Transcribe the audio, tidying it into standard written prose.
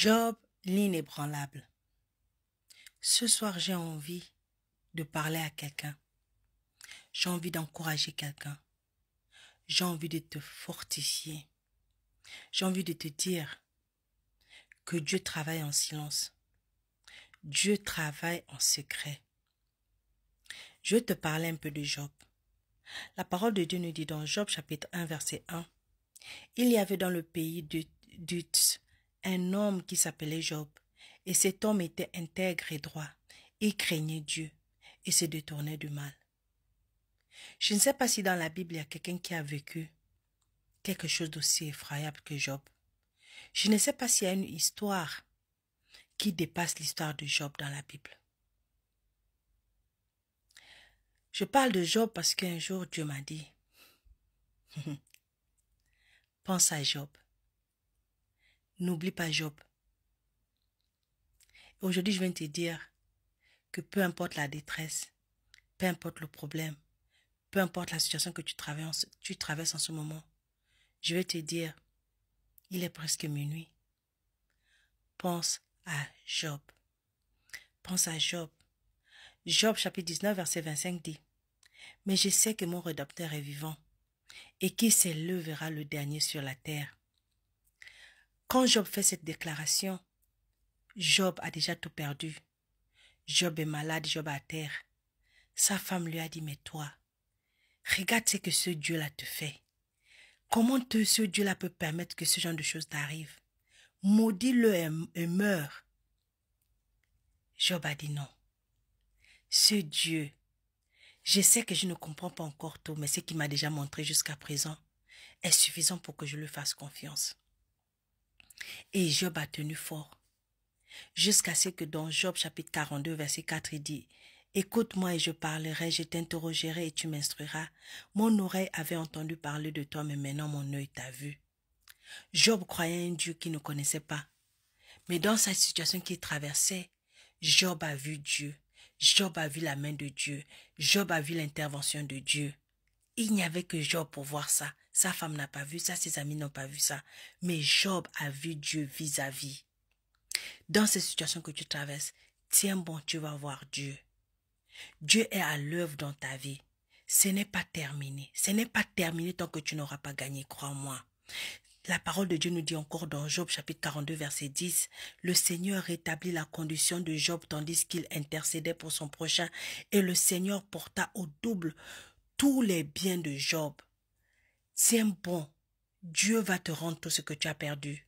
Job, l'inébranlable. Ce soir, j'ai envie de parler à quelqu'un. J'ai envie d'encourager quelqu'un. J'ai envie de te fortifier. J'ai envie de te dire que Dieu travaille en silence. Dieu travaille en secret. Je vais te parler un peu de Job. La parole de Dieu nous dit dans Job chapitre 1 verset 1. Il y avait dans le pays d'Uz un homme qui s'appelait Job. Et cet homme était intègre et droit. Il craignait Dieu et se détournait du mal. Je ne sais pas si dans la Bible il y a quelqu'un qui a vécu quelque chose d'aussi effroyable que Job. Je ne sais pas s'il y a une histoire qui dépasse l'histoire de Job dans la Bible. Je parle de Job parce qu'un jour Dieu m'a dit pense à Job. N'oublie pas Job. Aujourd'hui, je viens te dire que peu importe la détresse, peu importe le problème, peu importe la situation que tu traverses en ce moment, je vais te dire, il est presque minuit. Pense à Job. Pense à Job. Job chapitre 19 verset 25 dit, « Mais je sais que mon Rédempteur est vivant et qu'il s'élèvera le dernier sur la terre. » Quand Job fait cette déclaration, Job a déjà tout perdu. Job est malade, Job est à terre. Sa femme lui a dit, « Mais toi, regarde ce que ce Dieu-là te fait. Comment ce Dieu-là peut permettre que ce genre de choses t'arrive? Maudis-le et meurs. » Job a dit non. Ce Dieu, je sais que je ne comprends pas encore tout, mais ce qu'il m'a déjà montré jusqu'à présent est suffisant pour que je lui fasse confiance. Et Job a tenu fort. Jusqu'à ce que dans Job chapitre 42 verset 4 il dit, « Écoute-moi et je parlerai, je t'interrogerai et tu m'instruiras. Mon oreille avait entendu parler de toi, mais maintenant mon œil t'a vu. » Job croyait un Dieu qu'il ne connaissait pas. Mais dans cette situation qu'il traversait, Job a vu Dieu. Job a vu la main de Dieu. Job a vu l'intervention de Dieu. Il n'y avait que Job pour voir ça. Sa femme n'a pas vu ça, ses amis n'ont pas vu ça. Mais Job a vu Dieu vis-à-vis. Dans cette situation que tu traverses, tiens bon, tu vas voir Dieu. Dieu est à l'œuvre dans ta vie. Ce n'est pas terminé. Ce n'est pas terminé tant que tu n'auras pas gagné, crois-moi. La parole de Dieu nous dit encore dans Job chapitre 42 verset 10, « Le Seigneur rétablit la condition de Job tandis qu'il intercédait pour son prochain et le Seigneur porta au double tous les biens de Job. » Tiens bon, Dieu va te rendre tout ce que tu as perdu.